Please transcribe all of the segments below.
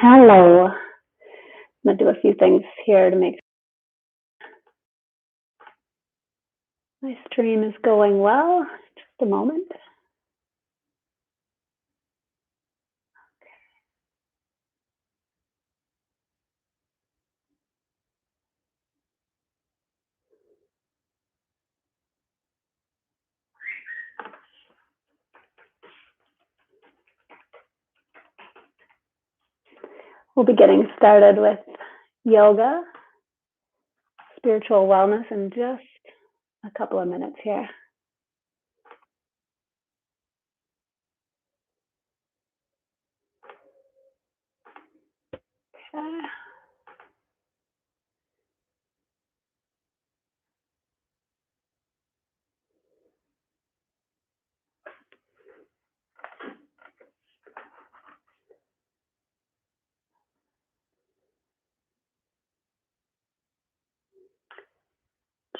Hello. I'm going to do a few things here to make my stream is going well. Just a moment. We'll be getting started with yoga, spiritual wellness in just a couple of minutes here. Okay.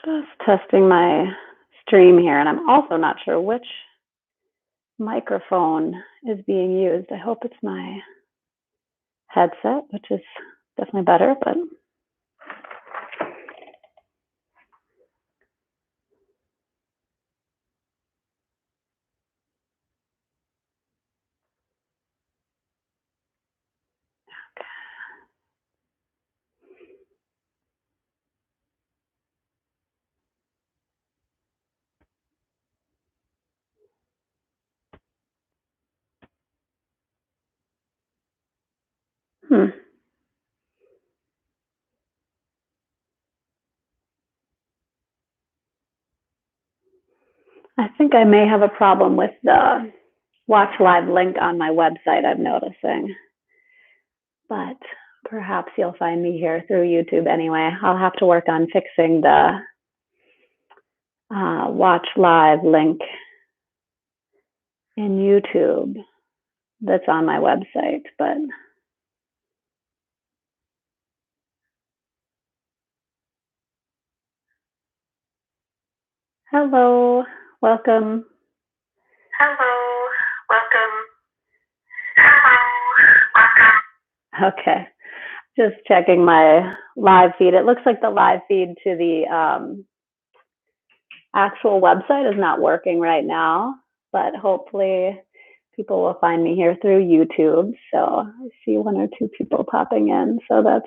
Just testing my stream here, and I'm also not sure which microphone is being used. I hope it's my headset, which is definitely better, but I think I may have a problem with the watch live link on my website, I'm noticing. But perhaps you'll find me here through YouTube anyway. I'll have to work on fixing the watch live link in YouTube that's on my website. But hello, welcome. Hello, welcome. Hello, welcome. Okay, just checking my live feed. It looks like the live feed to the actual website is not working right now, but hopefully people will find me here through YouTube. So I see one or two people popping in. So that's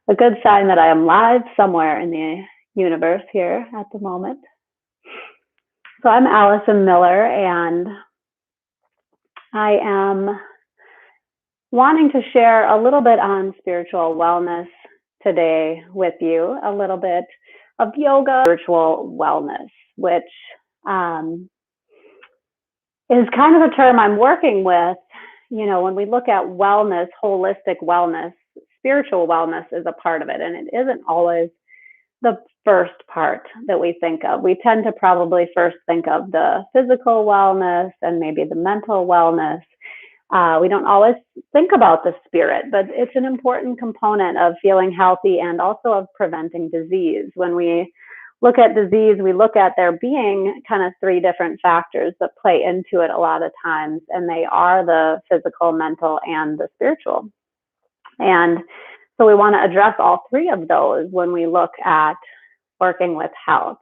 a good sign that I am live somewhere in the universe here at the moment. So I'm Allison Miller, and I am wanting to share a little bit on spiritual wellness today with you, a little bit of yoga, spiritual wellness, which is kind of a term I'm working with. You know, when we look at wellness, holistic wellness, spiritual wellness is a part of it, and it isn't always the first part that we think of. We tend to probably first think of the physical wellness and maybe the mental wellness. We don't always think about the spirit, but it's an important component of feeling healthy and also of preventing disease. When we look at disease, we look at there being kind of three different factors that play into it a lot of times, and they are the physical, mental, and the spiritual. And so we want to address all three of those when we look at working with health.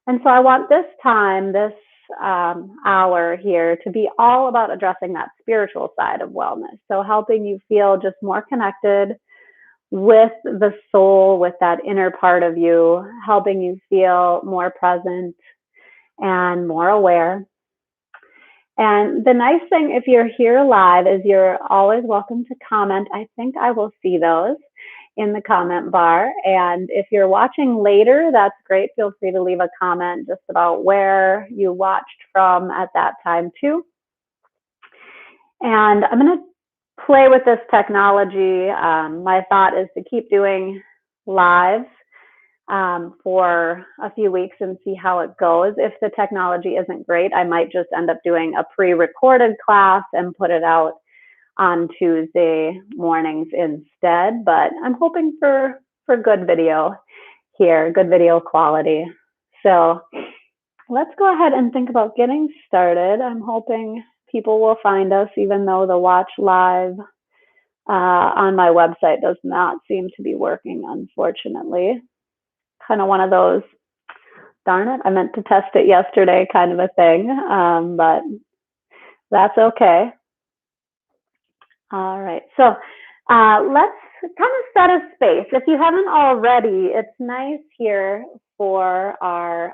And so I want this time, this hour here to be all about addressing that spiritual side of wellness. So helping you feel just more connected with the soul, with that inner part of you, helping you feel more present and more aware. And the nice thing, if you're here live, is you're always welcome to comment. I think I will see those in the comment bar. And if you're watching later, that's great. Feel free to leave a comment just about where you watched from at that time too. And I'm going to play with this technology. My thought is to keep doing lives for a few weeks and see how it goes. If the technology isn't great, I might just end up doing a pre-recorded class and put it out on Tuesday mornings instead. But I'm hoping for good video here, good video quality. So let's go ahead and think about getting started. I'm hoping people will find us, even though the watch live on my website does not seem to be working, unfortunately. Kind of one of those, darn it, I meant to test it yesterday kind of a thing, but that's okay. All right, so let's kind of set a space. If you haven't already, it's nice here for our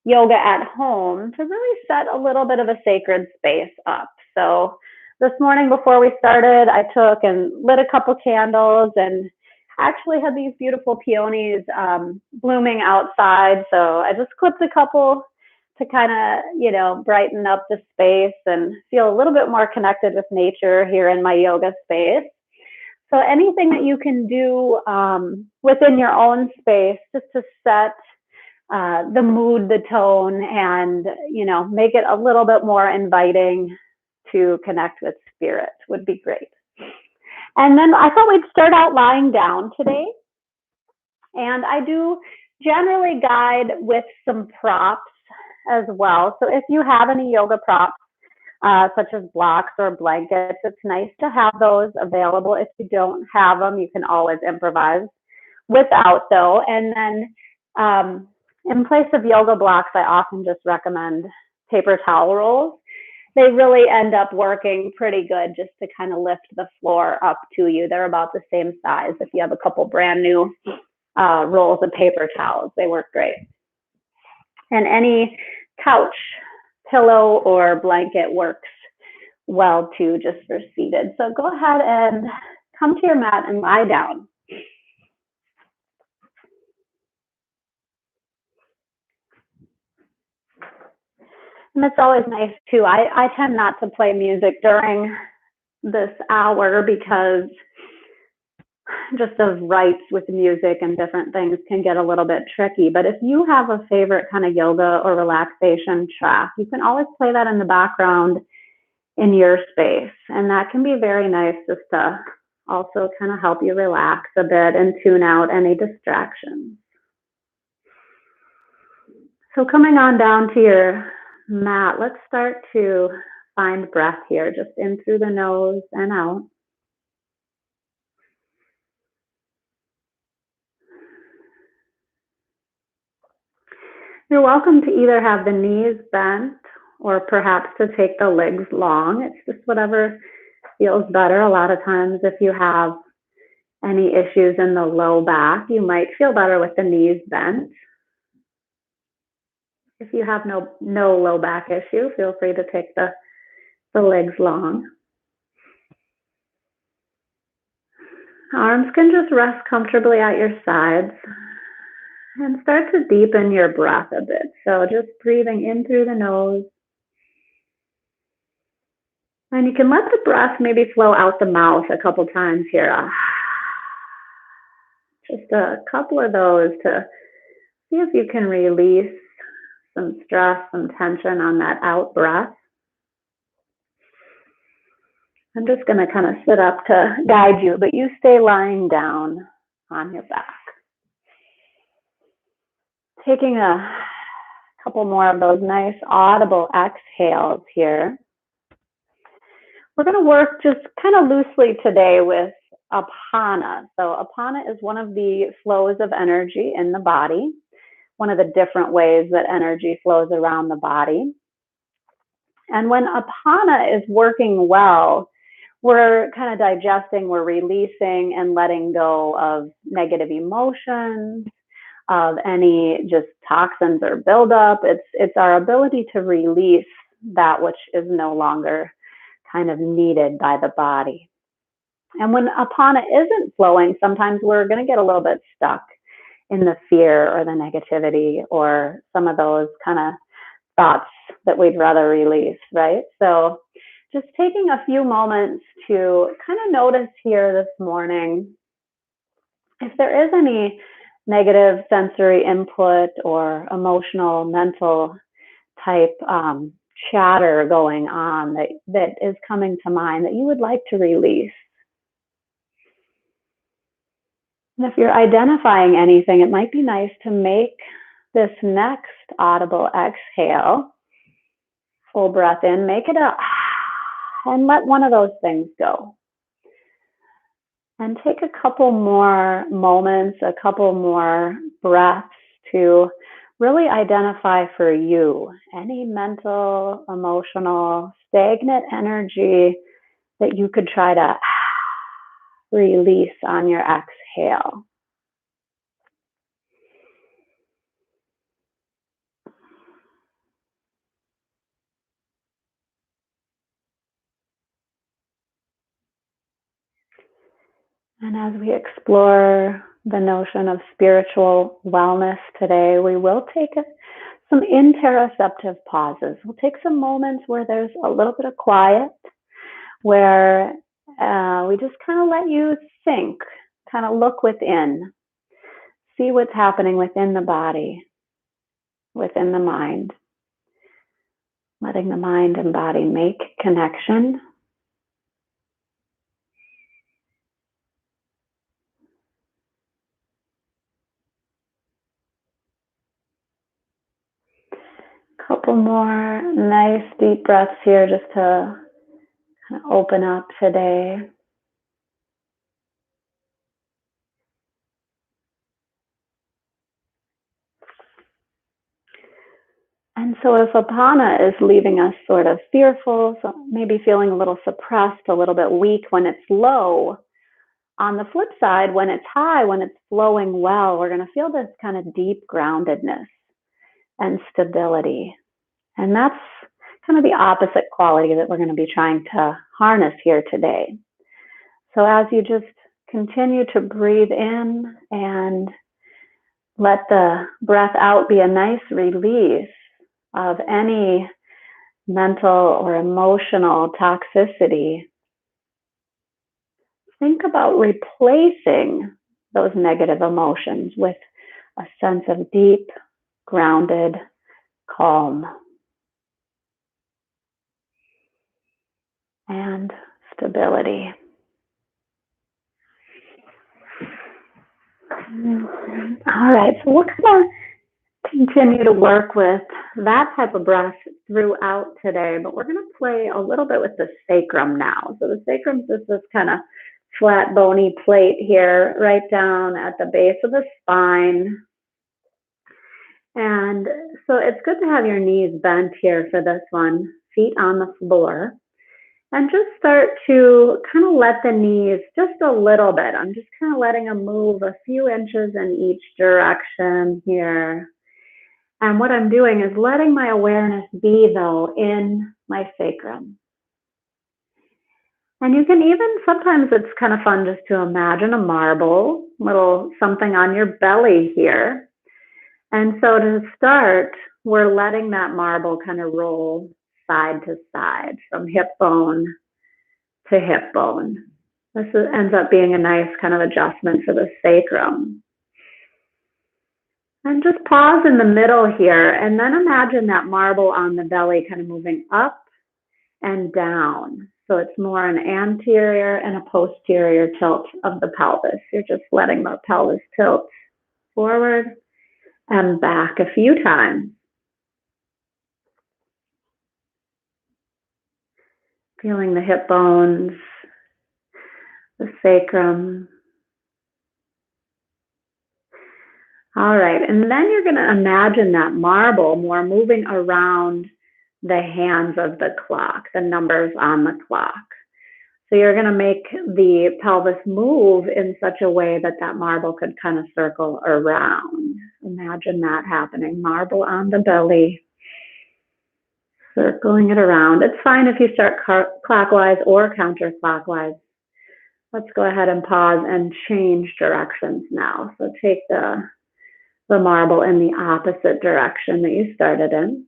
yoga at home to really set a little bit of a sacred space up. So this morning before we started, I took and lit a couple candles and actually had these beautiful peonies blooming outside. So I just clipped a couple to kind of, brighten up the space and feel a little bit more connected with nature here in my yoga space. So anything that you can do within your own space just to set the mood, the tone, and, make it a little bit more inviting to connect with spirit would be great. And then I thought we'd start out lying down today. And I do generally guide with some props as well. So if you have any yoga props, such as blocks or blankets, it's nice to have those available. If you don't have them, you can always improvise without, though. And then in place of yoga blocks, I often just recommend paper towel rolls. They really end up working pretty good just to kind of lift the floor up to you. They're about the same size. If you have a couple brand new rolls of paper towels, they work great. And any couch, pillow, or blanket works well too, just for seated. So go ahead and come to your mat and lie down. And it's always nice too. I tend not to play music during this hour because just of rights with music and different things can get a little bit tricky. But if you have a favorite kind of yoga or relaxation track, you can always play that in the background in your space. And that can be very nice just to also kind of help you relax a bit and tune out any distractions. So coming on down to your mat, let's start to find breath here, just in through the nose and out. You're welcome to either have the knees bent or perhaps to take the legs long. It's just whatever feels better. A lot of times if you have any issues in the low back, you might feel better with the knees bent. If you have no low back issue, feel free to take the legs long. Arms can just rest comfortably at your sides and start to deepen your breath a bit. So just breathing in through the nose. And you can let the breath maybe flow out the mouth a couple times here. Just a couple of those to see if you can release some stress, some tension on that out breath. I'm just going to kind of sit up to guide you, but you stay lying down on your back. Taking a couple more of those nice audible exhales here. We're going to work just kind of loosely today with Apana. So Apana is one of the flows of energy in the body, one of the different ways that energy flows around the body. And when Apana is working well, we're kind of digesting, we're releasing and letting go of negative emotions, of any just toxins or buildup. It's our ability to release that which is no longer kind of needed by the body. And when Apana isn't flowing, sometimes we're going to get a little bit stuck in the fear or the negativity or some of those kind of thoughts that we'd rather release, right? So just taking a few moments to kind of notice here this morning if there is any negative sensory input or emotional, mental type chatter going on that is coming to mind that you would like to release. And if you're identifying anything, it might be nice to make this next audible exhale, full breath in, make it a, and let one of those things go. And take a couple more moments, a couple more breaths to really identify for you any mental, emotional, stagnant energy that you could try to release on your exhale. And as we explore the notion of spiritual wellness today, we will take some interoceptive pauses. We'll take some moments where there's a little bit of quiet, where we just kind of let you think, kind of look within, see what's happening within the body, within the mind, letting the mind and body make connection. Couple more nice deep breaths here just to kind of open up today. And so if Apana is leaving us sort of fearful, so maybe feeling a little suppressed, a little bit weak when it's low, on the flip side, when it's high, when it's flowing well, we're going to feel this kind of deep groundedness and stability. And that's kind of the opposite quality that we're going to be trying to harness here today. So as you just continue to breathe in and let the breath out be a nice release of any mental or emotional toxicity, think about replacing those negative emotions with a sense of deep, grounded, calm, and stability. All right, so we're going to continue to work with that type of breath throughout today, but we're going to play a little bit with the sacrum now. So the sacrum is this kind of flat, bony plate here, right down at the base of the spine. And so it's good to have your knees bent here for this one, feet on the floor. And just start to kind of let the knees just a little bit. I'm just kind of letting them move a few inches in each direction here. And what I'm doing is letting my awareness be, though, in my sacrum. And you can even, sometimes it's kind of fun just to imagine a marble, little something on your belly here. And so to start, we're letting that marble kind of roll side to side from hip bone to hip bone. This ends up being a nice kind of adjustment for the sacrum. And just pause in the middle here and then imagine that marble on the belly kind of moving up and down. So it's more an anterior and a posterior tilt of the pelvis. You're just letting the pelvis tilt forward and back a few times. Feeling the hip bones, the sacrum. All right, and then you're going to imagine that marble more moving around the hands of the clock, the numbers on the clock. So you're going to make the pelvis move in such a way that that marble could kind of circle around. Imagine that happening, marble on the belly, circling it around. It's fine if you start clockwise or counterclockwise. Let's go ahead and pause and change directions now. So take the marble in the opposite direction that you started in.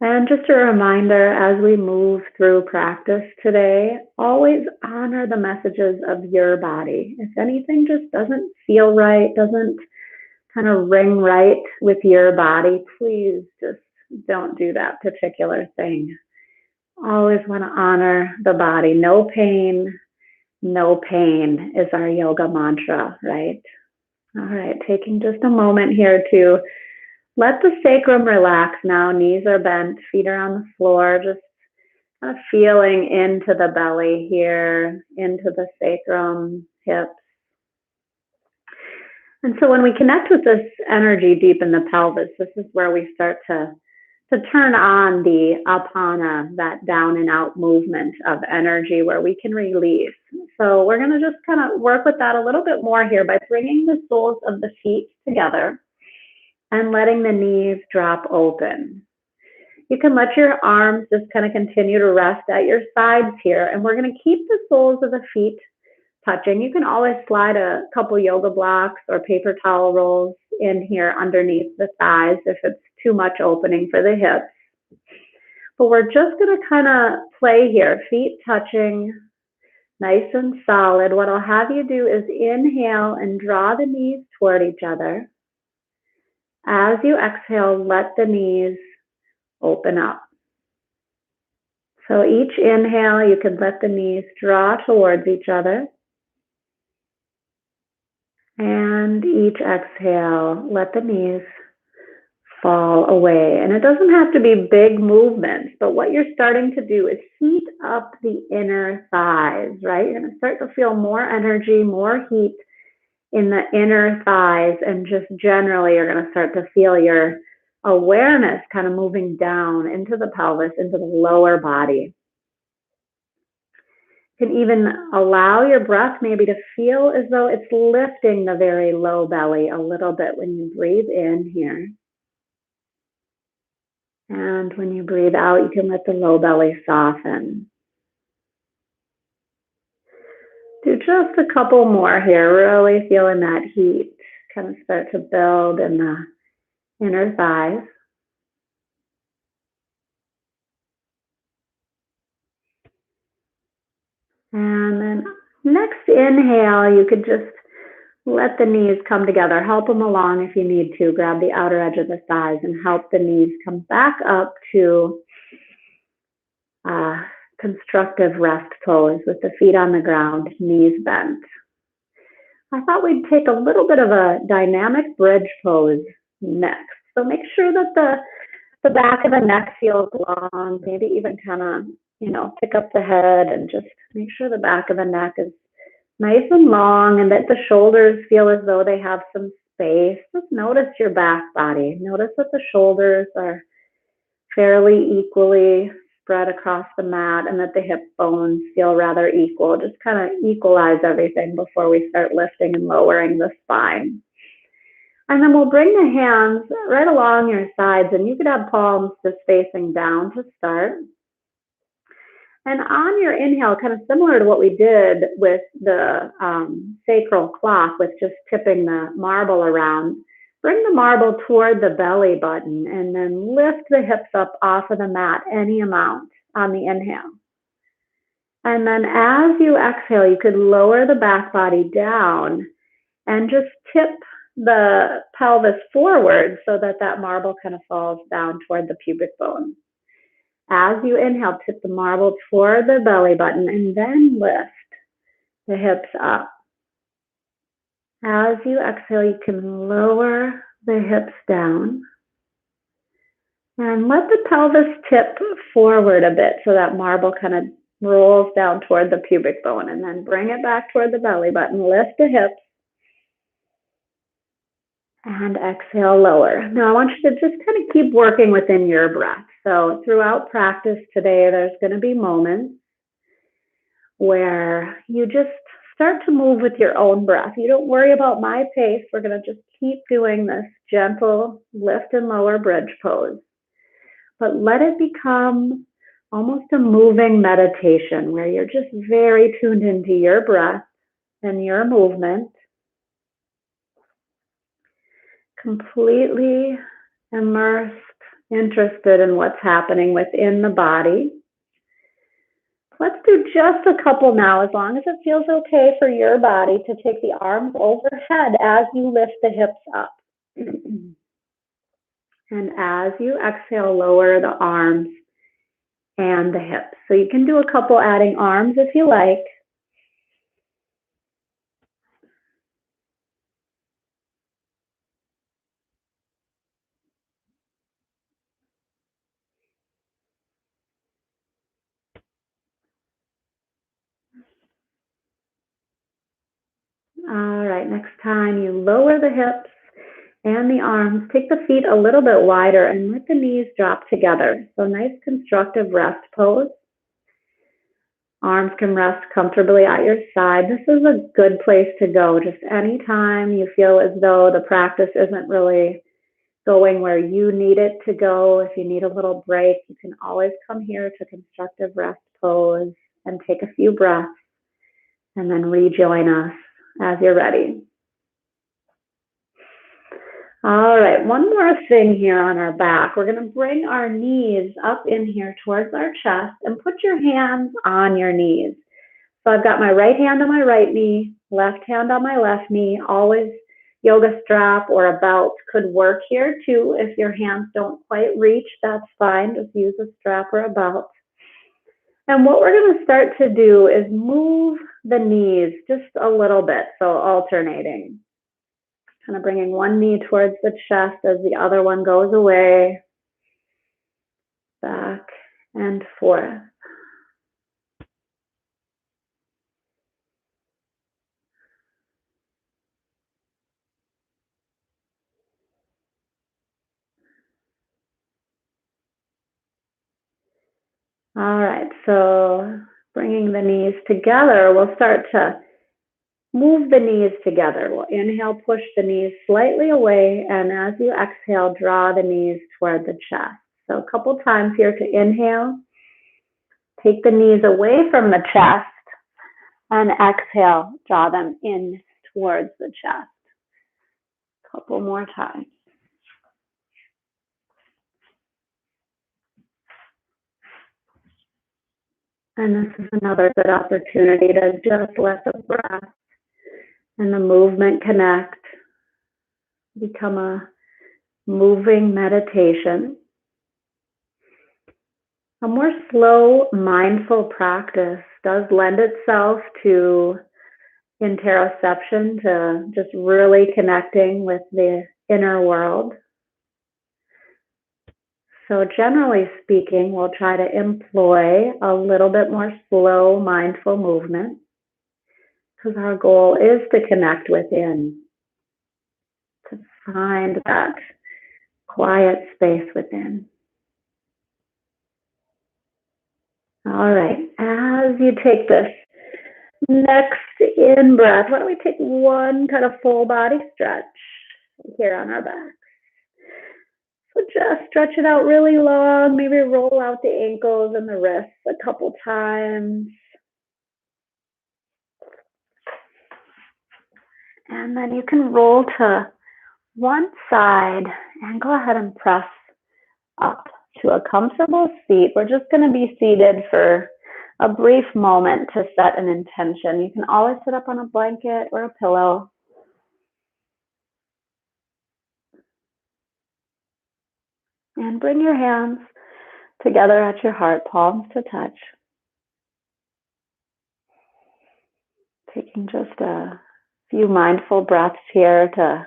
And just a reminder, as we move through practice today, always honor the messages of your body. If anything just doesn't feel right, doesn't kind of ring right with your body, please just don't do that particular thing. Always want to honor the body. No pain is our yoga mantra, right? All right, taking just a moment here to let the sacrum relax now. Knees are bent, feet are on the floor. Just Kind of feeling into the belly here, into the sacrum, hips. And so when we connect with this energy deep in the pelvis, this is where we start to turn on the apana, that down and out movement of energy where we can release. So we're going to just kind of work with that a little bit more here by bringing the soles of the feet together and letting the knees drop open. You can let your arms just kind of continue to rest at your sides here, and we're going to keep the soles of the feet touching. You can always slide a couple yoga blocks or paper towel rolls in here underneath the thighs if it's too much opening for the hips. But we're just going to kind of play here, feet touching, nice and solid. What I'll have you do is inhale and draw the knees toward each other. As you exhale, let the knees open up. So each inhale, you can let the knees draw towards each other. And each exhale, let the knees fall away. And it doesn't have to be big movements, but what you're starting to do is heat up the inner thighs, right? You're going to start to feel more energy, more heat in the inner thighs, and just generally you're going to start to feel your awareness kind of moving down into the pelvis, into the lower body. You can even allow your breath maybe to feel as though it's lifting the very low belly a little bit when you breathe in here. And when you breathe out, you can let the low belly soften. Do just a couple more here, really feeling that heat kind of start to build in the inner thighs. And then next inhale, you could just let the knees come together. Help them along if you need to. Grab the outer edge of the thighs and help the knees come back up to constructive rest pose with the feet on the ground, knees bent. I thought we'd take a little bit of a dynamic bridge pose next. So make sure that the back of the neck feels long, maybe even kind of, pick up the head and just make sure the back of the neck is nice and long and that the shoulders feel as though they have some space. Just notice your back body. Notice that the shoulders are fairly equally spread across the mat and that the hip bones feel rather equal. Just kind of equalize everything before we start lifting and lowering the spine. And then we'll bring the hands right along your sides, and you could have palms just facing down to start. And on your inhale, kind of similar to what we did with the sacral clock, with just tipping the marble around, bring the marble toward the belly button and then lift the hips up off of the mat any amount on the inhale. And then as you exhale, you could lower the back body down and just tip the pelvis forward so that that marble kind of falls down toward the pubic bone. As you inhale, tip the marble toward the belly button and then lift the hips up. As you exhale, you can lower the hips down and let the pelvis tip forward a bit so that marble kind of rolls down toward the pubic bone, and then bring it back toward the belly button. Lift the hips and exhale, lower. Now I want you to just kind of keep working within your breath. So throughout practice today, there's going to be moments where you just start to move with your own breath. You don't worry about my pace. We're going to just keep doing this gentle lift and lower bridge pose. But let it become almost a moving meditation where you're just very tuned into your breath and your movement, completely immersed, interested in what's happening within the body. Let's do just a couple now, as long as it feels okay for your body to take the arms overhead as you lift the hips up. And as you exhale, lower the arms and the hips. So you can do a couple adding arms if you like. right, next time you lower the hips and the arms, take the feet a little bit wider and let the knees drop together. So nice constructive rest pose. Arms can rest comfortably at your side. This is a good place to go. Just anytime you feel as though the practice isn't really going where you need it to go, if you need a little break, you can always come here to constructive rest pose and take a few breaths and then rejoin us as you're ready. All right, one more thing here on our back. We're going to bring our knees up in here towards our chest and put your hands on your knees. So I've got my right hand on my right knee, left hand on my left knee. Always yoga strap or a belt could work here too. If your hands don't quite reach, that's fine. Just use a strap or a belt. And what we're going to start to do is move the knees just a little bit, so alternating. Kind of bringing one knee towards the chest as the other one goes away, back and forth. All right, so bringing the knees together, we'll start to move the knees together. We'll inhale, push the knees slightly away, and as you exhale, draw the knees toward the chest. So a couple times here to inhale, take the knees away from the chest, and exhale, draw them in towards the chest. A couple more times. And this is another good opportunity to just let the breath and the movement connect, become a moving meditation. A more slow, mindful practice does lend itself to interoception, to just really connecting with the inner world. So generally speaking, we'll try to employ a little bit more slow, mindful movement because our goal is to connect within, to find that quiet space within. All right, as you take this next in breath, why don't we take one kind of full body stretch here on our back. So just stretch it out really long, maybe roll out the ankles and the wrists a couple times. And then you can roll to one side and go ahead and press up to a comfortable seat. We're just going to be seated for a brief moment to set an intention. You can always sit up on a blanket or a pillow. And bring your hands together at your heart, palms to touch. Taking just a few mindful breaths here to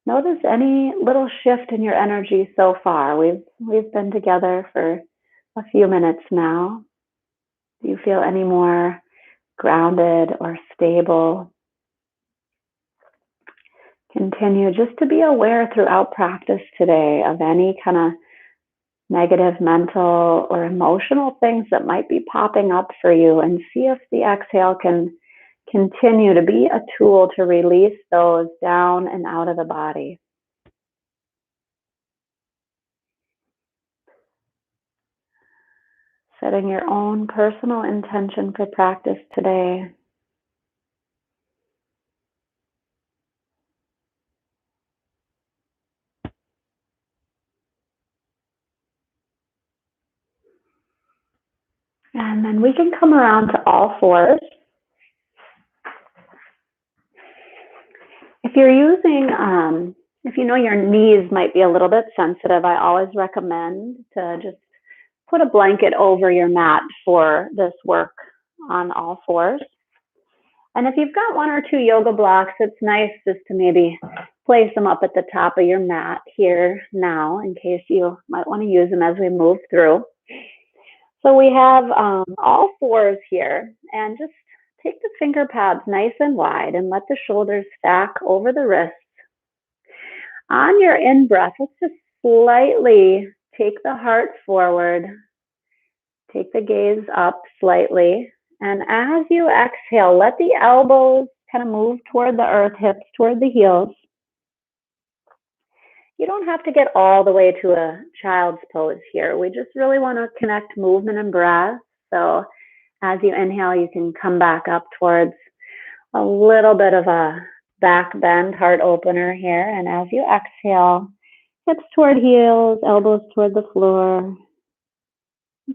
notice any little shift in your energy so far. We've been together for a few minutes now. Do you feel any more grounded or stable? Continue just to be aware throughout practice today of any kind of negative mental or emotional things that might be popping up for you, and see if the exhale can continue to be a tool to release those down and out of the body. Setting your own personal intention for practice today. And then we can come around to all fours. If you're using, if you know your knees might be a little bit sensitive, I always recommend to just put a blanket over your mat for this work on all fours. And if you've got one or two yoga blocks, it's nice just to maybe place them up at the top of your mat here now, in case you might want to use them as we move through. So we have all fours here, and just take the finger pads nice and wide and let the shoulders stack over the wrists. On your in-breath, let's just slightly take the heart forward. Take the gaze up slightly. And as you exhale, let the elbows kind of move toward the earth, hips toward the heels. You don't have to get all the way to a child's pose here. We just really want to connect movement and breath. So as you inhale, you can come back up towards a little bit of a back bend, heart opener here. And as you exhale, hips toward heels, elbows toward the floor.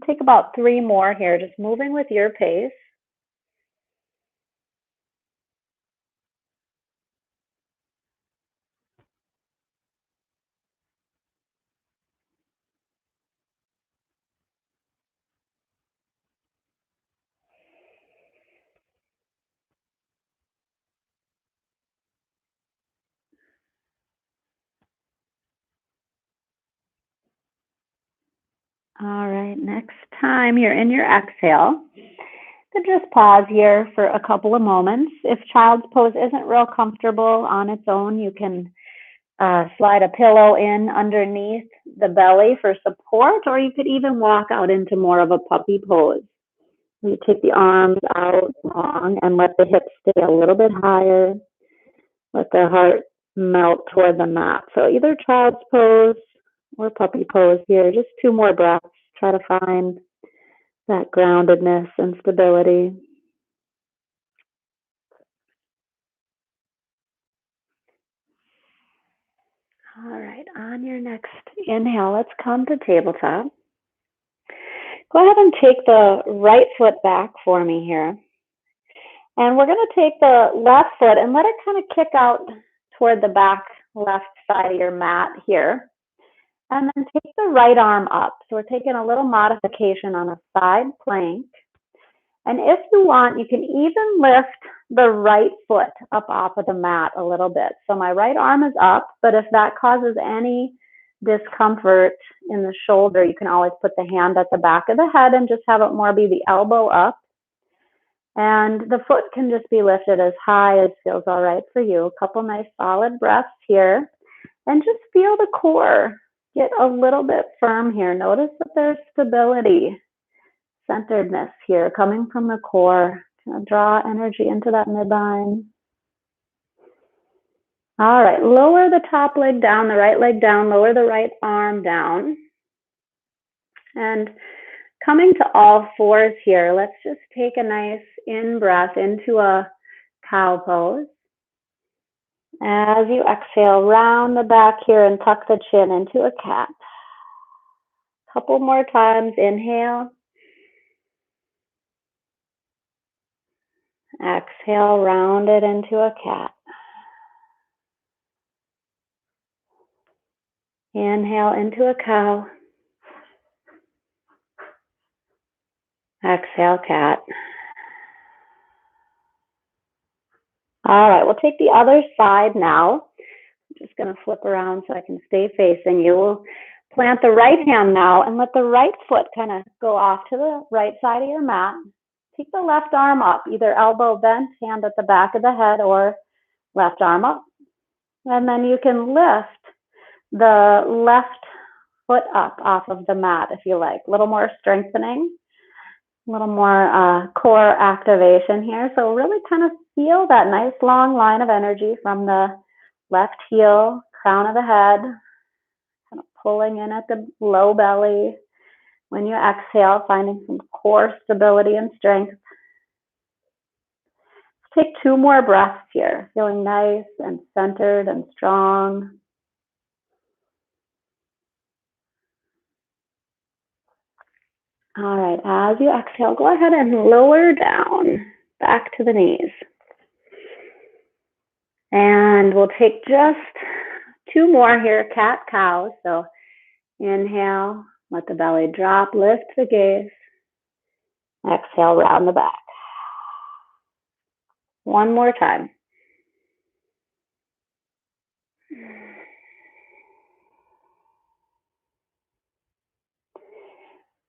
Take about 3 more here, just moving with your pace. All right, next time you're in your exhale, then just pause here for a couple of moments. If child's pose isn't real comfortable on its own, you can slide a pillow in underneath the belly for support, or you could even walk out into more of a puppy pose. You take the arms out long and let the hips stay a little bit higher. Let the heart melt toward the mat. So either child's pose or puppy pose here. Just 2 more breaths. Try to find that groundedness and stability. All right, on your next inhale, let's come to tabletop. Go ahead and take the right foot back for me here. And we're going to take the left foot and let it kind of kick out toward the back left side of your mat here. And then take the right arm up. So we're taking a little modification on a side plank. And if you want, you can even lift the right foot up off of the mat a little bit. So my right arm is up, but if that causes any discomfort in the shoulder, you can always put the hand at the back of the head and just have it more be the elbow up. And the foot can just be lifted as high as feels all right for you. A couple nice solid breaths here. And just feel the core get a little bit firm here. Notice that there's stability, centeredness here coming from the core. Kind of draw energy into that midline. All right, lower the top leg down, the right leg down, lower the right arm down. And coming to all fours here, let's just take a nice in-breath into a cow pose. As you exhale, round the back here and tuck the chin into a cat. Couple more times, inhale. Exhale, round it into a cat. Inhale into a cow. Exhale, cat. All right, we'll take the other side now. I'm just going to flip around so I can stay facing you. We'll plant the right hand now and let the right foot kind of go off to the right side of your mat. Take the left arm up, either elbow bent, hand at the back of the head, or left arm up. And then you can lift the left foot up off of the mat if you like. A little more strengthening, a little more core activation here. So really kind of feel that nice long line of energy from the left heel, crown of the head, kind of pulling in at the low belly. When you exhale, finding some core stability and strength. Take 2 more breaths here, feeling nice and centered and strong. All right, as you exhale, go ahead and lower down back to the knees. And we'll take just 2 more here, cat cow. So inhale, let the belly drop, lift the gaze. Exhale, round the back. One more time.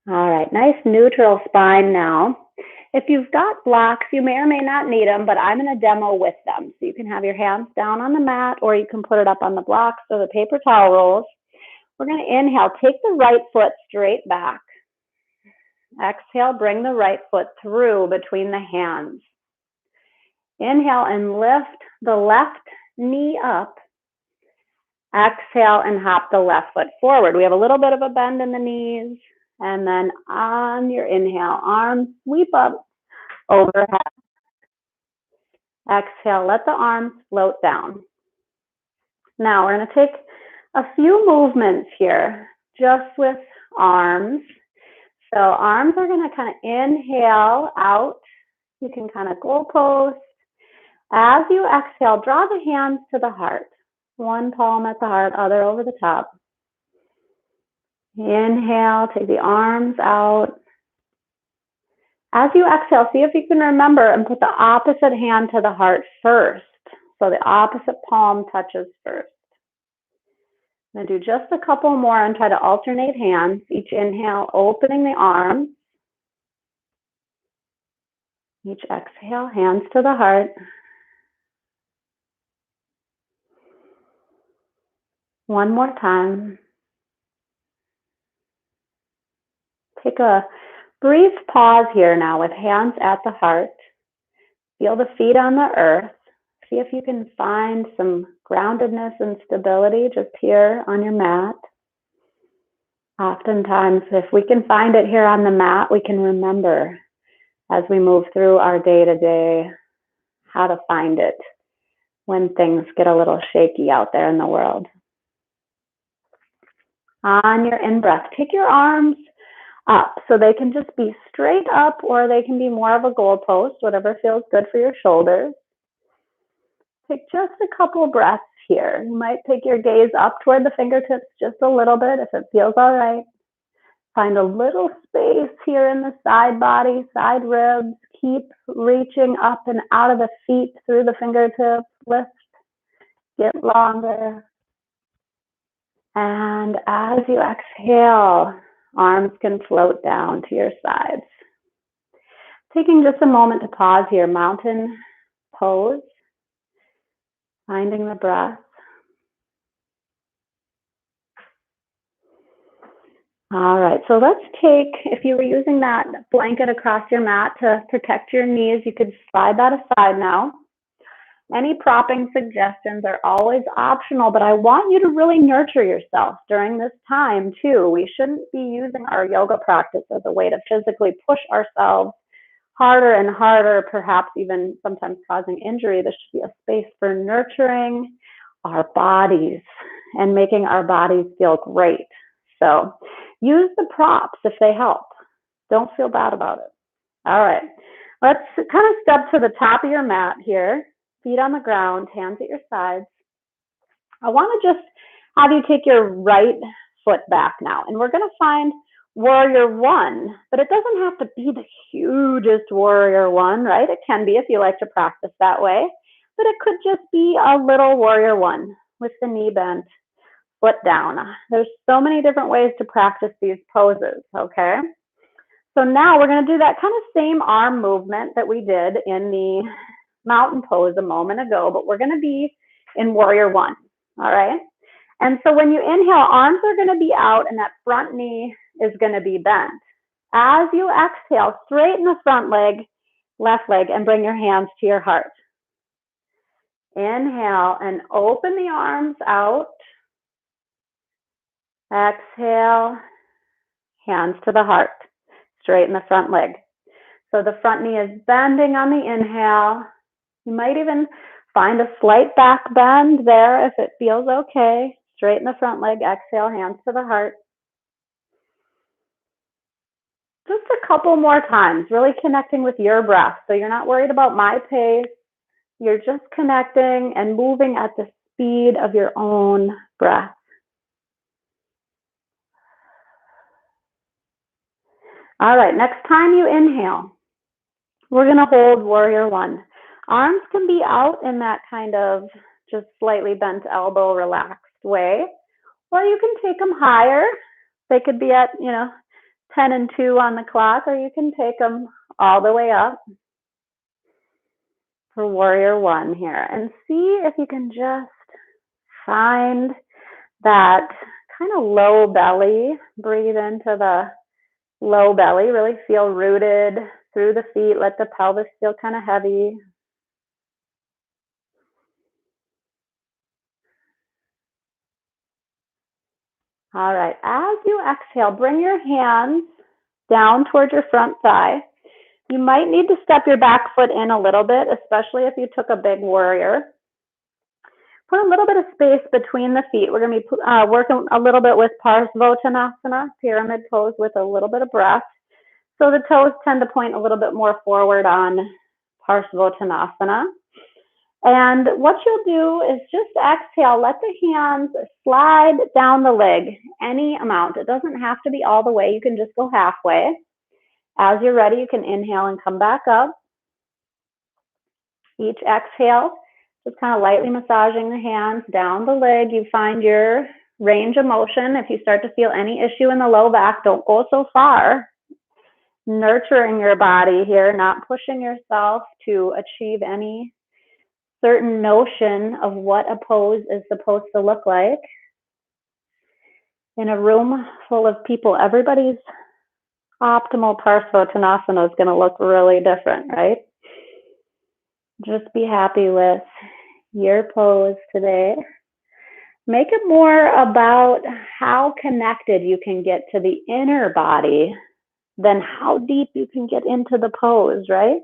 All right, nice neutral spine now. If you've got blocks, you may or may not need them, but I'm going to demo with them. So you can have your hands down on the mat, or you can put it up on the blocks or the paper towel rolls. We're going to inhale, take the right foot straight back. Exhale, bring the right foot through between the hands. Inhale and lift the left knee up. Exhale and hop the left foot forward. We have a little bit of a bend in the knees. And then on your inhale, arms sweep up overhead. Exhale, let the arms float down. Now we're going to take a few movements here just with arms. So arms are going to kind of inhale out. You can kind of goalpost. As you exhale, draw the hands to the heart. One palm at the heart, other over the top. Inhale, take the arms out. As you exhale, see if you can remember and put the opposite hand to the heart first. So the opposite palm touches first. I'm going to do just a couple more and try to alternate hands. Each inhale, opening the arms. Each exhale, hands to the heart. One more time. Take a brief pause here now with hands at the heart. Feel the feet on the earth. See if you can find some groundedness and stability just here on your mat. Oftentimes, if we can find it here on the mat, we can remember as we move through our day-to-day how to find it when things get a little shaky out there in the world. On your in-breath, take your arms up so they can just be straight up, or they can be more of a goalpost, whatever feels good for your shoulders. Take just a couple breaths here. You might take your gaze up toward the fingertips just a little bit if it feels all right. Find a little space here in the side body, side ribs. Keep reaching up and out of the feet through the fingertips. Lift, get longer. And as you exhale, arms can float down to your sides. Taking just a moment to pause here, mountain pose. Finding the breath. All right, so let's take, if you were using that blanket across your mat to protect your knees, you could slide that aside now. Any propping suggestions are always optional, but I want you to really nurture yourself during this time too. We shouldn't be using our yoga practice as a way to physically push ourselves harder and harder, perhaps even sometimes causing injury. This should be a space for nurturing our bodies and making our bodies feel great. So use the props if they help. Don't feel bad about it. All right, let's kind of step to the top of your mat here. Feet on the ground, hands at your sides. I want to just have you take your right foot back now, and we're going to find warrior one, but it doesn't have to be the hugest warrior one, right? It can be if you like to practice that way, but it could just be a little warrior one with the knee bent, foot down. There's so many different ways to practice these poses, okay? So now we're going to do that kind of same arm movement that we did in the mountain pose a moment ago, but we're going to be in warrior one, all right? And so when you inhale, arms are going to be out and that front knee is going to be bent. As you exhale, straighten the front leg, left leg, and bring your hands to your heart. Inhale and open the arms out. Exhale, hands to the heart. Straighten the front leg. So the front knee is bending on the inhale. You might even find a slight back bend there if it feels okay. Straighten the front leg, exhale, hands to the heart. Just a couple more times, really connecting with your breath. So you're not worried about my pace. You're just connecting and moving at the speed of your own breath. All right, next time you inhale, we're going to hold warrior one. Arms can be out in that kind of just slightly bent elbow, relaxed way, or you can take them higher. They could be at, 10 and 2 on the clock, or you can take them all the way up for warrior one here. And see if you can just find that kind of low belly. Breathe into the low belly. Really feel rooted through the feet. Let the pelvis feel kind of heavy. All right. As you exhale, bring your hands down towards your front thigh. You might need to step your back foot in a little bit, especially if you took a big warrior. Put a little bit of space between the feet. We're going to be working a little bit with Parsvottanasana, pyramid pose with a little bit of breath. So the toes tend to point a little bit more forward on Parsvottanasana. And what you'll do is just exhale, let the hands slide down the leg any amount. It doesn't have to be all the way. You can just go halfway. As you're ready, you can inhale and come back up. Each exhale, just kind of lightly massaging the hands down the leg. You find your range of motion. If you start to feel any issue in the low back, don't go so far. Nurturing your body here, not pushing yourself to achieve any certain notion of what a pose is supposed to look like. In a room full of people, everybody's optimal Parsvottanasana is going to look really different, right? Just be happy with your pose today. Make it more about how connected you can get to the inner body than how deep you can get into the pose, right?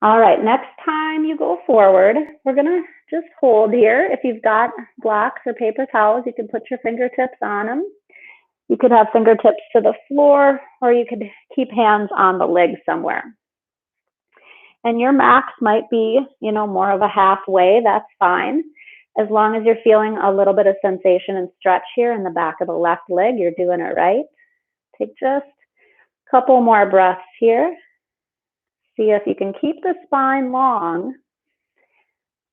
All right, next time you go forward, we're going to just hold here. If you've got blocks or paper towels, you can put your fingertips on them. You could have fingertips to the floor, or you could keep hands on the leg somewhere. And your max might be, more of a halfway. That's fine. As long as you're feeling a little bit of sensation and stretch here in the back of the left leg, you're doing it right. Take just a couple more breaths here. See if you can keep the spine long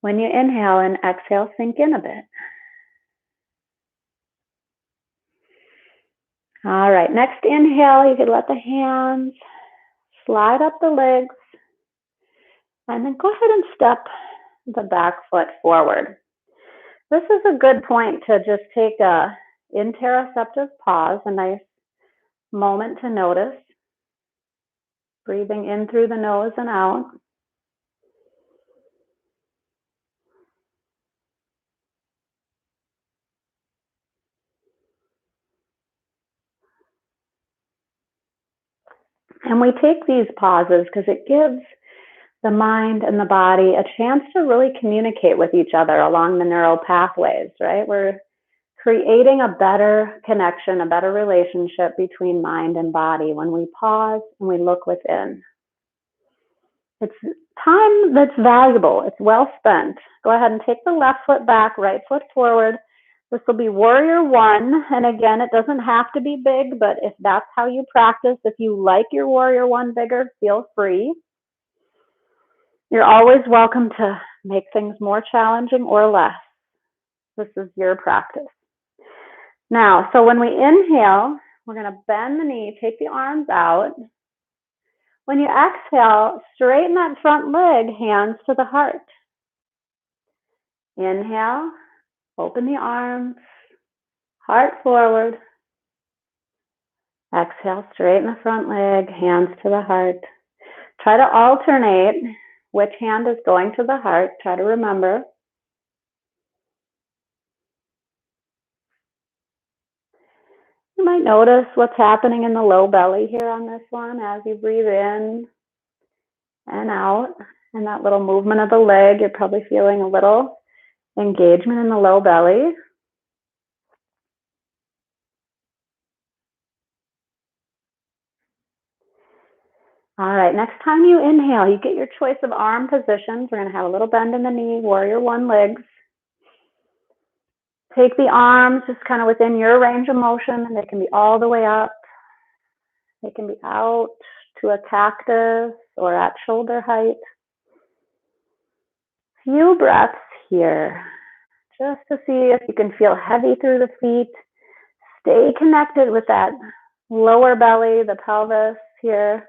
when you inhale, and exhale, sink in a bit. All right, next inhale, you could let the hands slide up the legs, and then go ahead and step the back foot forward. This is a good point to just take a interoceptive pause, a nice moment to notice. Breathing in through the nose and out. And we take these pauses because it gives the mind and the body a chance to really communicate with each other along the neural pathways, right? We're creating a better connection, a better relationship between mind and body when we pause and we look within. It's time that's valuable. It's well spent. Go ahead and take the left foot back, right foot forward. This will be warrior one. And again, it doesn't have to be big, but if that's how you practice, if you like your warrior one bigger, feel free. You're always welcome to make things more challenging or less. This is your practice. Now, so when we inhale, we're going to bend the knee, take the arms out. When you exhale, straighten that front leg, hands to the heart. Inhale, open the arms, heart forward. Exhale, straighten the front leg, hands to the heart. Try to alternate which hand is going to the heart. Try to remember. You might notice what's happening in the low belly here on this one as you breathe in and out. And that little movement of the leg, you're probably feeling a little engagement in the low belly. All right, next time you inhale, you get your choice of arm positions. We're going to have a little bend in the knee, warrior one legs. Take the arms just kind of within your range of motion, and they can be all the way up. They can be out to a cactus or at shoulder height. Few breaths here, just to see if you can feel heavy through the feet. Stay connected with that lower belly, the pelvis here.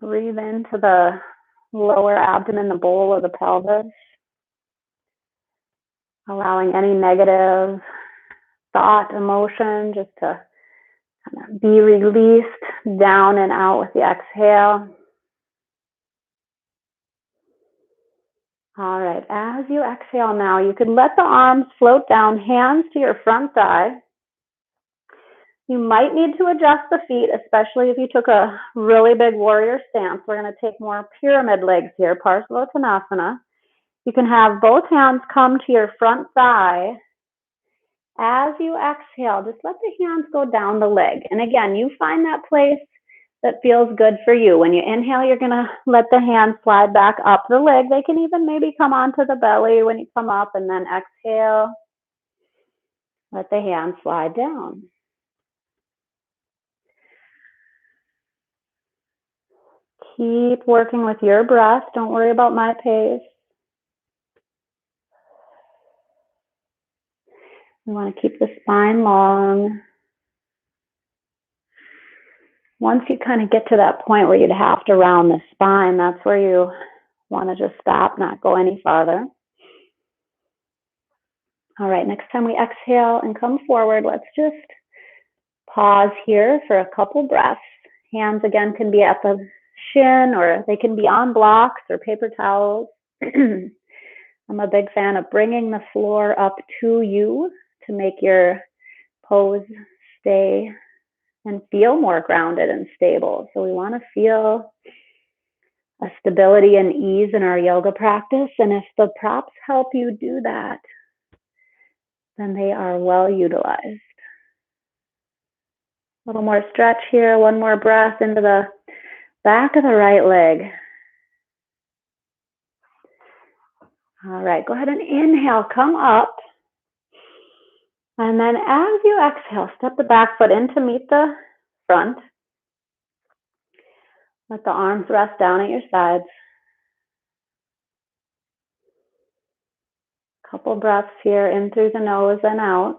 Breathe into the lower abdomen, the bowl of the pelvis. Allowing any negative thought, emotion, just to kind of be released down and out with the exhale. All right, as you exhale now, you can let the arms float down, hands to your front thigh. You might need to adjust the feet, especially if you took a really big warrior stance. We're going to take more pyramid legs here, Parsvottanasana. You can have both hands come to your front thigh. As you exhale, just let the hands go down the leg. And again, you find that place that feels good for you. When you inhale, you're going to let the hands slide back up the leg. They can even maybe come onto the belly when you come up, and then exhale. Let the hands slide down. Keep working with your breath. Don't worry about my pace. You want to keep the spine long. Once you kind of get to that point where you'd have to round the spine, that's where you want to just stop, not go any farther. All right, next time we exhale and come forward, let's just pause here for a couple breaths. Hands again can be at the shin, or they can be on blocks or paper towels. I'm a big fan of bringing the floor up to you to make your pose stay and feel more grounded and stable. So we want to feel a stability and ease in our yoga practice. And if the props help you do that, then they are well utilized. A little more stretch here, one more breath into the back of the right leg. All right, go ahead and inhale, come up. And then as you exhale, step the back foot in to meet the front. Let the arms rest down at your sides. Couple breaths here, in through the nose and out.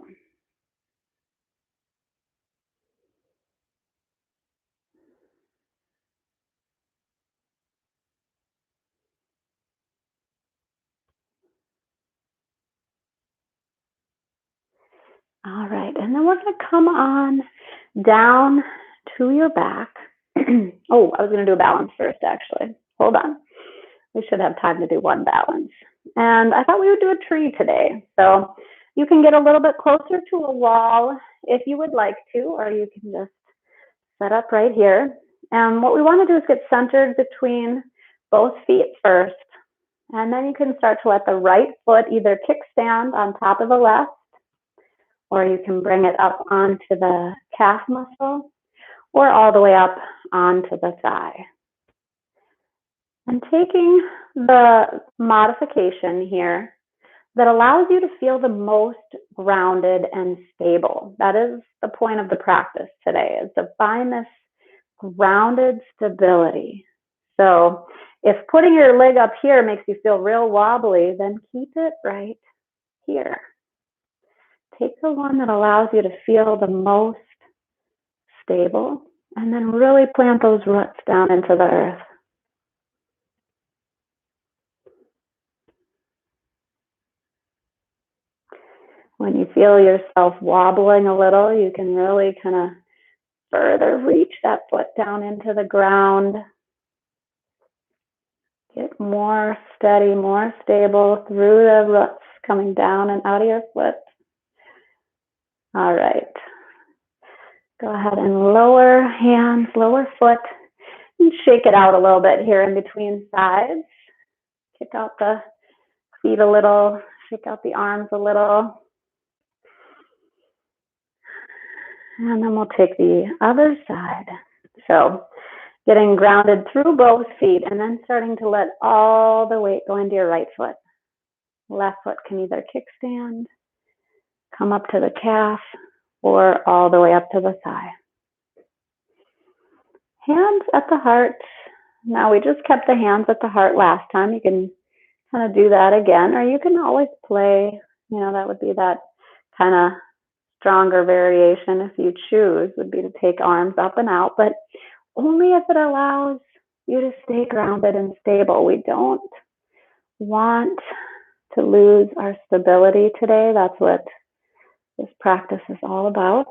All right, and then we're going to come on down to your back. Oh, I was going to do a balance first, actually. Hold on. We should have time to do one balance. And I thought we would do a tree today. So you can get a little bit closer to a wall if you would like to, or you can just set up right here. And what we want to do is get centered between both feet first. And then you can start to let the right foot either kickstand on top of the left, or you can bring it up onto the calf muscle, or all the way up onto the thigh. And taking the modification here that allows you to feel the most grounded and stable. That is the point of the practice today, is to find this grounded stability. So if putting your leg up here makes you feel real wobbly, then keep it right here. Take the one that allows you to feel the most stable, and then really plant those roots down into the earth. When you feel yourself wobbling a little, you can really kind of further reach that foot down into the ground. Get more steady, more stable through the roots coming down and out of your foot. All right. Go ahead and lower hands, lower foot, and shake it out a little bit here in between sides. Kick out the feet a little, shake out the arms a little. And then we'll take the other side. So getting grounded through both feet, and then starting to let all the weight go into your right foot. Left foot can either kickstand, come up to the calf, or all the way up to the thigh. Hands at the heart. Now we just kept the hands at the heart last time. You can kind of do that again, or you can always play. You know, that would be that kind of stronger variation, if you choose, would be to take arms up and out, but only if it allows you to stay grounded and stable. We don't want to lose our stability today. That's what this practice is all about.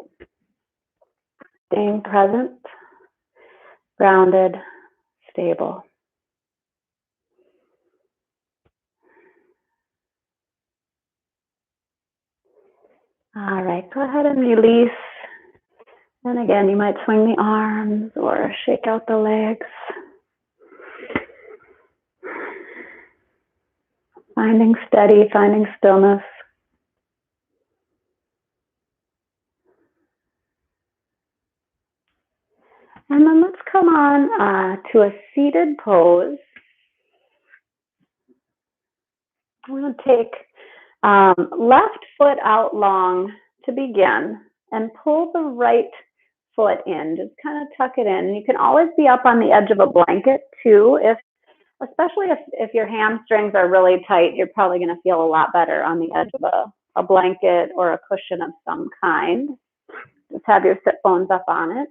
Staying present, grounded, stable. All right, go ahead and release. And again, you might swing the arms or shake out the legs. Finding steady, finding stillness. And then let's come on to a seated pose. I'm going to take left foot out long to begin and pull the right foot in. Just kind of tuck it in. You can always be up on the edge of a blanket too, especially if your hamstrings are really tight. You're probably going to feel a lot better on the edge of a blanket or a cushion of some kind. Just have your sit bones up on it.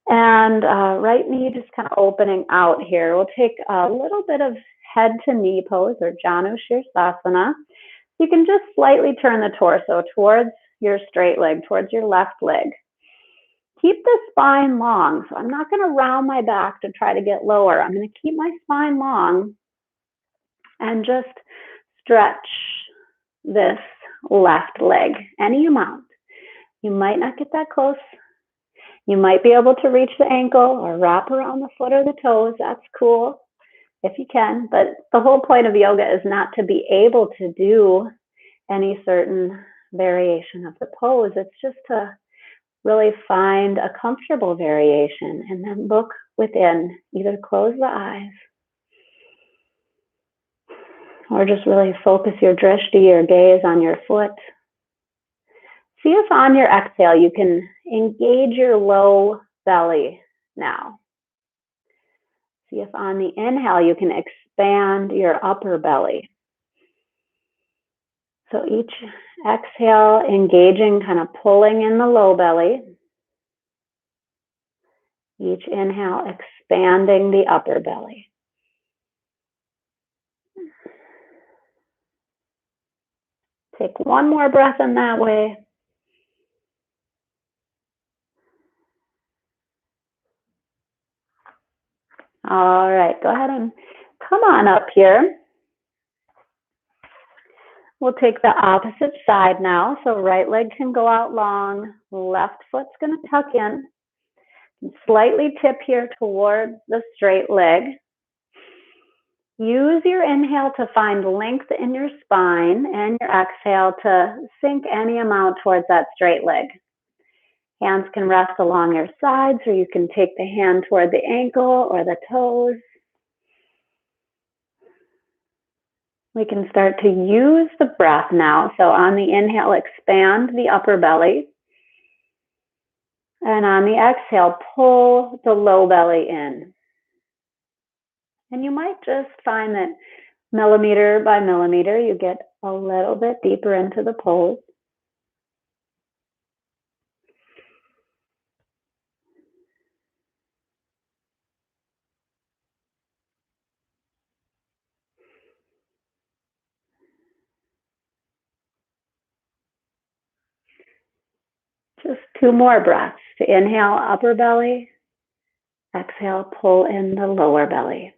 And right knee just kind of opening out here. We'll take a little bit of head to knee pose, or Janu Shirsasana. You can just slightly turn the torso towards your straight leg, towards your left leg. Keep the spine long. So I'm not going to round my back to try to get lower. I'm going to keep my spine long and just stretch this left leg any amount. You might not get that close. You might be able to reach the ankle or wrap around the foot or the toes. That's cool if you can. But the whole point of yoga is not to be able to do any certain variation of the pose. It's just to really find a comfortable variation and then look within. Either close the eyes or just really focus your drishti, your gaze, on your foot. See if on your exhale you can engage your low belly now. See if on the inhale you can expand your upper belly. So each exhale engaging, kind of pulling in the low belly. Each inhale expanding the upper belly. Take one more breath in that way. All right, go ahead and come on up here. We'll take the opposite side now. So right leg can go out long. Left foot's going to tuck in. Slightly tip here towards the straight leg. Use your inhale to find length in your spine and your exhale to sink any amount towards that straight leg. Hands can rest along your sides, or you can take the hand toward the ankle or the toes. We can start to use the breath now. So on the inhale, expand the upper belly. And on the exhale, pull the low belly in. And you might just find that millimeter by millimeter, you get a little bit deeper into the pose. Just two more breaths. To inhale, upper belly. Exhale, pull in the lower belly.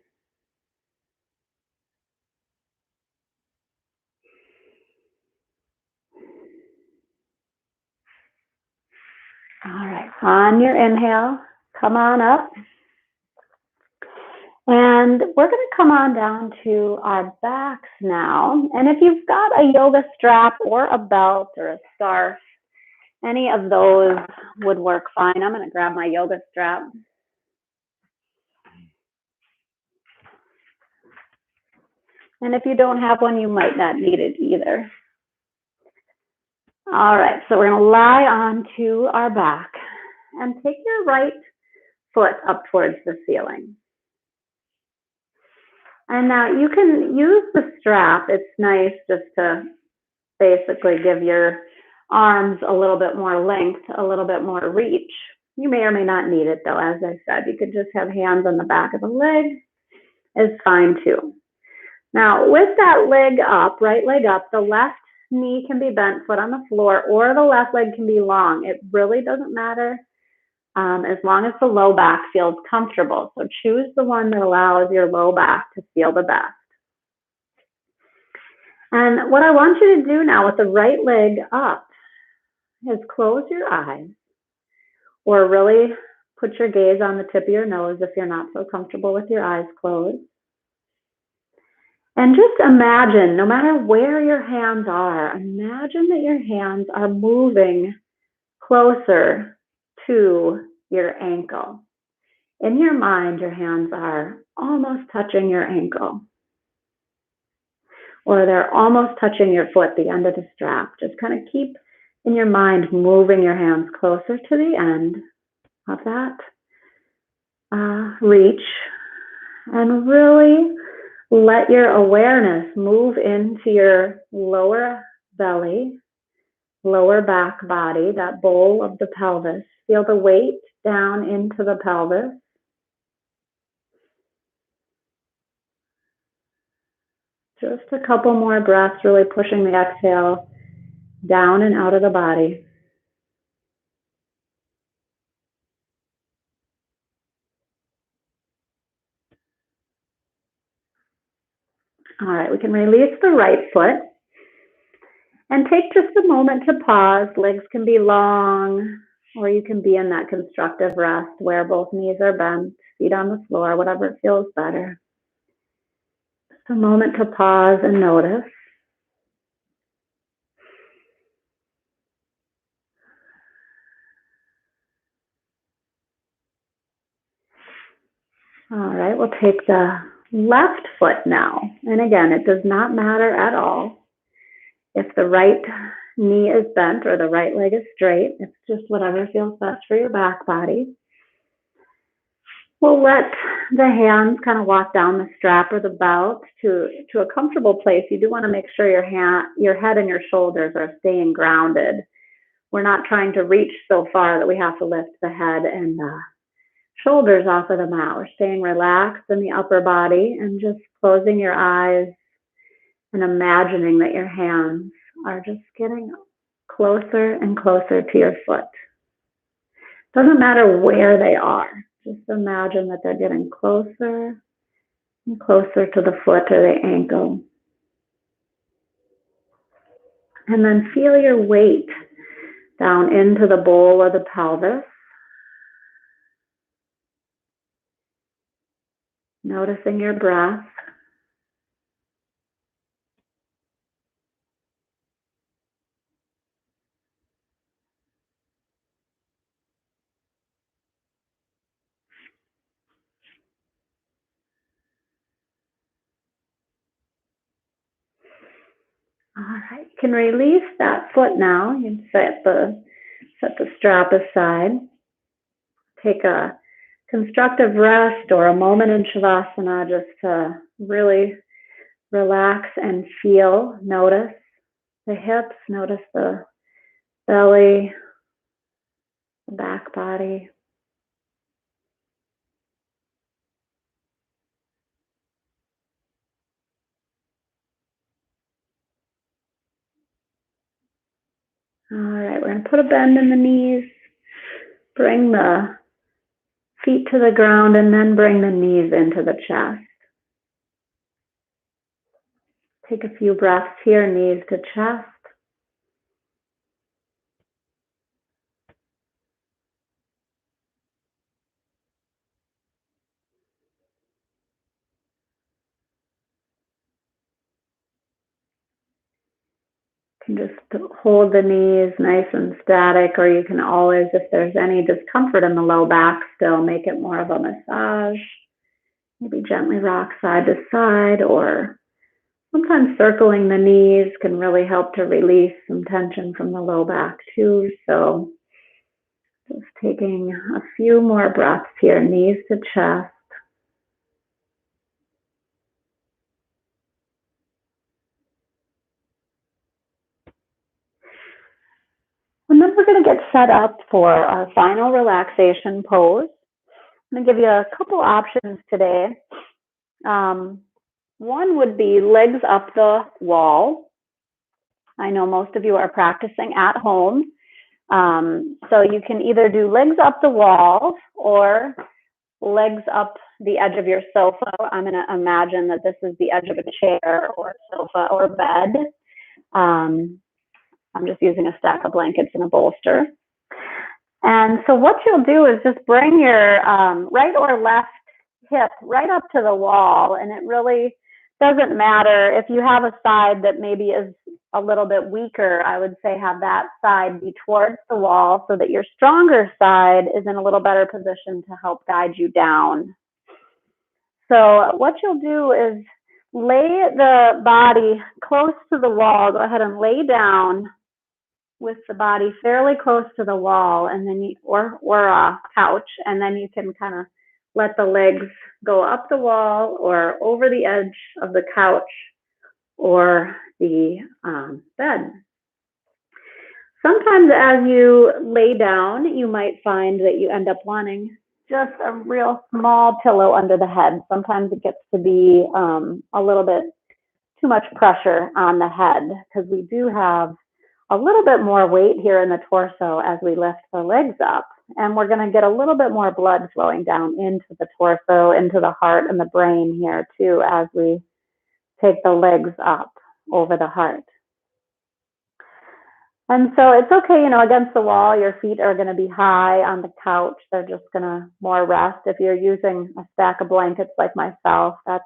All right, on your inhale, come on up. And we're going to come on down to our backs now. And if you've got a yoga strap or a belt or a scarf, any of those would work fine. I'm going to grab my yoga strap. And if you don't have one, you might not need it either. All right, so we're going to lie onto our back and take your right foot up towards the ceiling. And now you can use the strap. It's nice just to basically give your arms a little bit more length, a little bit more reach. You may or may not need it though, as I said. You could just have hands on the back of the leg, is fine too. Now, with that leg up, right leg up, the left knee can be bent, foot on the floor, or the left leg can be long. It really doesn't matter as long as the low back feels comfortable. So choose the one that allows your low back to feel the best. And what I want you to do now with the right leg up is close your eyes, or really put your gaze on the tip of your nose if you're not so comfortable with your eyes closed. And just imagine, no matter where your hands are, imagine that your hands are moving closer to your ankle. In your mind, your hands are almost touching your ankle, or they're almost touching your foot, the end of the strap. Just kind of keep in your mind moving your hands closer to the end of that reach, and really let your awareness move into your lower belly, lower back body, that bowl of the pelvis. Feel the weight down into the pelvis. Just a couple more breaths, really pushing the exhale down and out of the body. All right, we can release the right foot and take just a moment to pause. Legs can be long, or you can be in that constructive rest where both knees are bent, feet on the floor, whatever feels better. Just a moment to pause and notice. All right, we'll take the left foot now. And again, it does not matter at all if the right knee is bent or the right leg is straight. It's just whatever feels best for your back body. We'll let the hands kind of walk down the strap or the belt to a comfortable place. You do want to make sure your head and your shoulders are staying grounded. We're not trying to reach so far that we have to lift the head and the shoulders off of the mat. We're staying relaxed in the upper body and just closing your eyes and imagining that your hands are just getting closer and closer to your foot. Doesn't matter where they are. Just imagine that they're getting closer and closer to the foot or the ankle. And then feel your weight down into the bowl of the pelvis. Noticing your breath. All right, you can release that foot now. You can set the strap aside. Take a constructive rest or a moment in Shavasana just to really relax and feel. Notice the hips, notice the belly, the back body. All right, we're going to put a bend in the knees. Bring the feet to the ground and then bring the knees into the chest. Take a few breaths here, knees to chest. You can just hold the knees nice and static, or you can always, if there's any discomfort in the low back still, make it more of a massage. Maybe gently rock side to side, or sometimes circling the knees can really help to release some tension from the low back too. So just taking a few more breaths here, knees to chest. we're going to get set up for our final relaxation pose. I'm going to give you a couple options today. One would be legs up the wall. I know most of you are practicing at home. So you can either do legs up the wall or legs up the edge of your sofa. I'm going to imagine that this is the edge of a chair or sofa or bed. I'm just using a stack of blankets and a bolster. And so what you'll do is just bring your right or left hip right up to the wall. And it really doesn't matter if you have a side that maybe is a little bit weaker. I would say have that side be towards the wall so that your stronger side is in a little better position to help guide you down. So what you'll do is lay the body close to the wall. Go ahead and lay down with the body fairly close to the wall, and then or a couch, and then you can kind of let the legs go up the wall or over the edge of the couch or the bed. Sometimes as you lay down, you might find that you end up wanting just a real small pillow under the head. Sometimes it gets to be a little bit too much pressure on the head because we do have a little bit more weight here in the torso as we lift the legs up. And we're going to get a little bit more blood flowing down into the torso, into the heart and the brain here too, as we take the legs up over the heart. And so it's okay, against the wall, your feet are going to be high on the couch. They're just going to more rest. If you're using a stack of blankets like myself, that's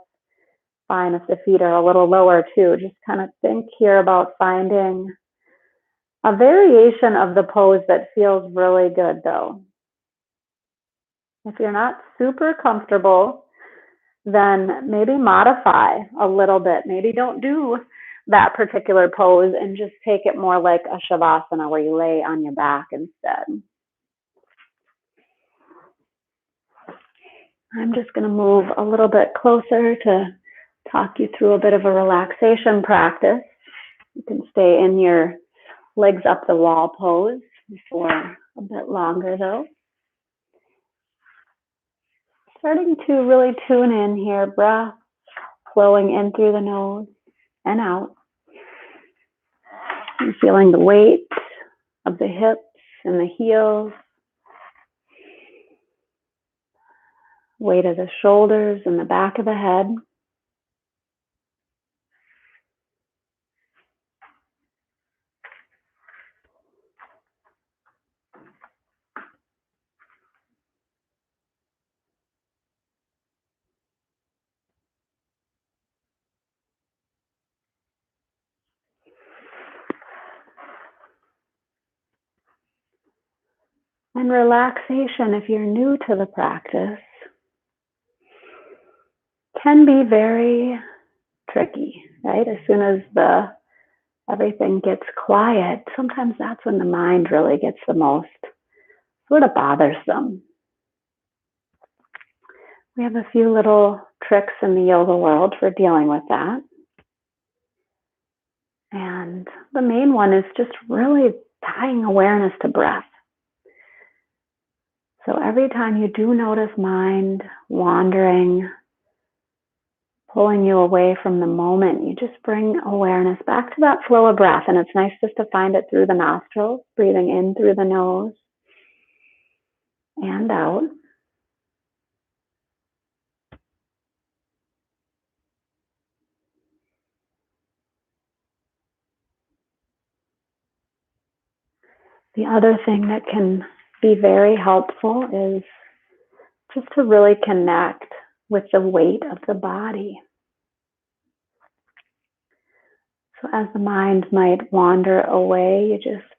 fine if the feet are a little lower too. Just kind of think here about finding a variation of the pose that feels really good though. If you're not super comfortable, then maybe modify a little bit. Maybe don't do that particular pose and just take it more like a shavasana where you lay on your back instead. I'm just going to move a little bit closer to talk you through a bit of a relaxation practice. You can stay in your legs up the wall pose for a bit longer though. Starting to really tune in here, breath flowing in through the nose and out. And feeling the weight of the hips and the heels, weight of the shoulders and the back of the head. And relaxation, if you're new to the practice, can be very tricky, right? As soon as everything gets quiet, sometimes that's when the mind really gets the most sort of bothersome. We have a few little tricks in the yoga world for dealing with that. And the main one is just really tying awareness to breath. So every time you do notice mind wandering, pulling you away from the moment, you just bring awareness back to that flow of breath. And it's nice just to find it through the nostrils, breathing in through the nose and out. The other thing that can be very helpful is just to really connect with the weight of the body. So as the mind might wander away, you just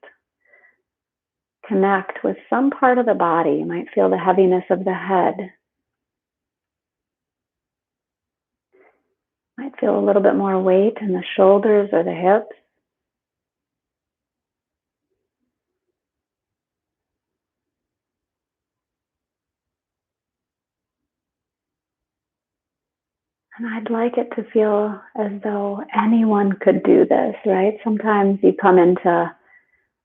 connect with some part of the body. You might feel the heaviness of the head. Might feel a little bit more weight in the shoulders or the hips. And I'd like it to feel as though anyone could do this, right? Sometimes you come into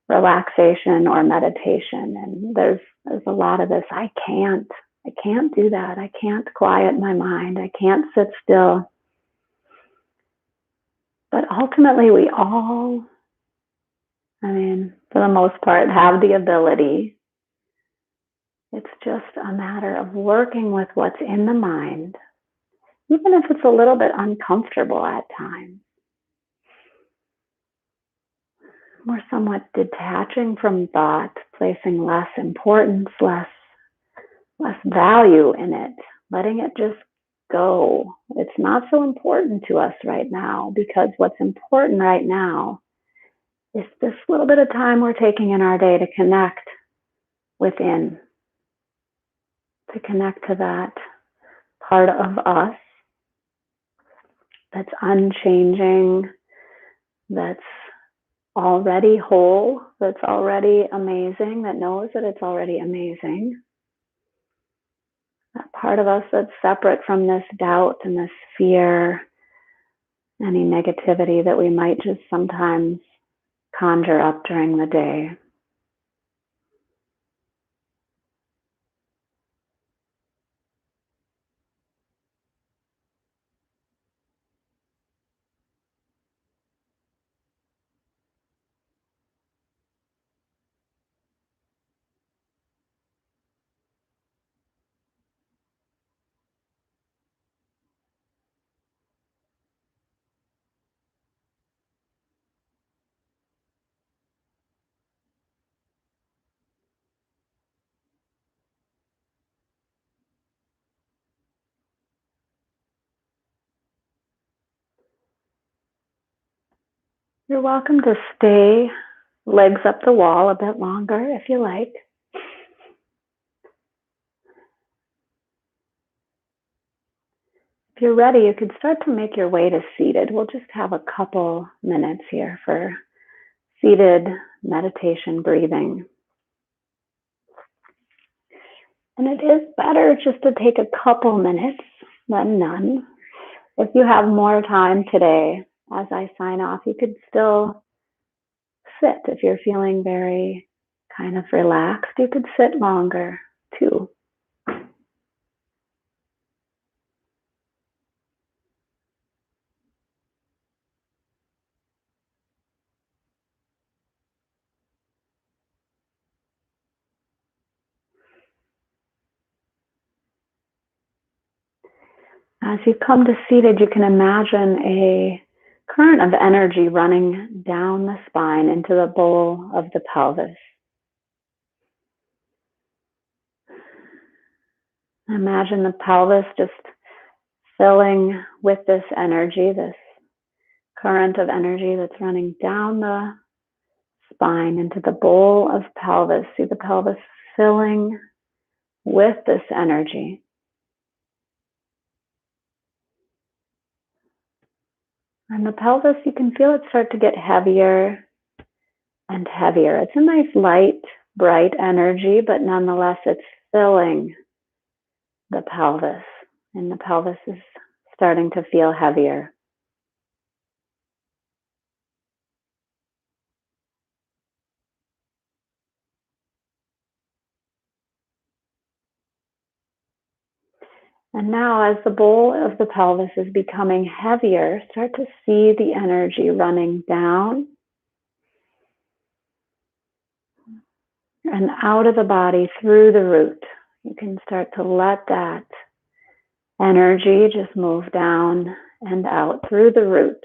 relaxation or meditation. And there's a lot of this, I can't do that. I can't quiet my mind. I can't sit still. But ultimately, we all, for the most part, have the ability. It's just a matter of working with what's in the mind, even if it's a little bit uncomfortable at times. We're somewhat detaching from thought, placing less importance, less value in it, letting it just go. It's not so important to us right now, because what's important right now is this little bit of time we're taking in our day to connect within, to connect to that part of us that's unchanging, that's already whole, that's already amazing, that knows that it's already amazing. That part of us that's separate from this doubt and this fear, any negativity that we might just sometimes conjure up during the day. You're welcome to stay legs up the wall a bit longer if you like. If you're ready, you could start to make your way to seated. We'll just have a couple minutes here for seated meditation breathing. And it is better just to take a couple minutes than none. If you have more time today, as I sign off, you could still sit. If you're feeling very kind of relaxed, you could sit longer too. As you come to seated, you can imagine a current of energy running down the spine into the bowl of the pelvis. Imagine the pelvis just filling with this energy, this current of energy that's running down the spine into the bowl of pelvis. See the pelvis filling with this energy. And the pelvis, you can feel it start to get heavier and heavier. It's a nice light, bright energy, but nonetheless, it's filling the pelvis. And the pelvis is starting to feel heavier. And now, as the bowl of the pelvis is becoming heavier, start to see the energy running down and out of the body through the root. You can start to let that energy just move down and out through the root,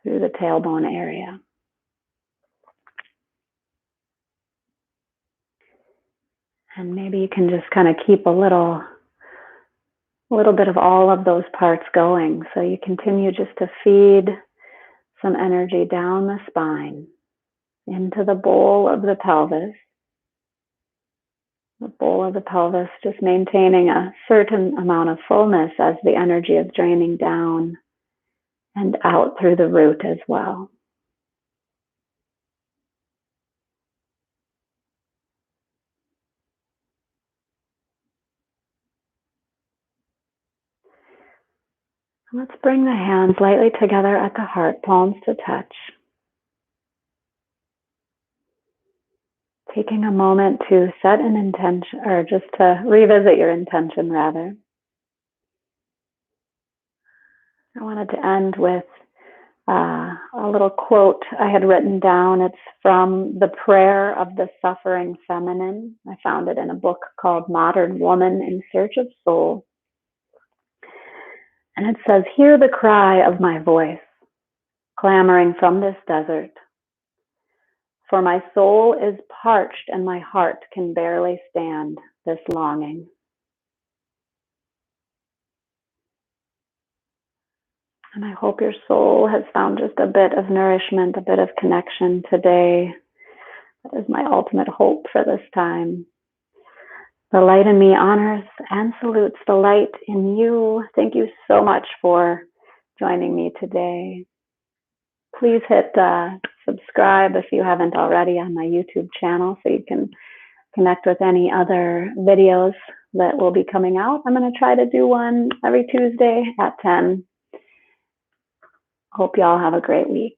through the tailbone area. And maybe you can just kind of keep a little bit of all of those parts going. So you continue just to feed some energy down the spine into the bowl of the pelvis. The bowl of the pelvis just maintaining a certain amount of fullness as the energy is draining down and out through the root as well. Let's bring the hands lightly together at the heart, palms to touch. Taking a moment to set an intention, or just to revisit your intention, rather. I wanted to end with a little quote I had written down. It's from The Prayer of the Suffering Feminine. I found it in a book called Modern Woman in Search of Soul. And it says, "Hear the cry of my voice, clamoring from this desert. For my soul is parched and my heart can barely stand this longing." And I hope your soul has found just a bit of nourishment, a bit of connection today. That is my ultimate hope for this time. The light in me honors and salutes the light in you. Thank you so much for joining me today. Please hit subscribe if you haven't already on my YouTube channel so you can connect with any other videos that will be coming out. I'm going to try to do one every Tuesday at 10. Hope you all have a great week.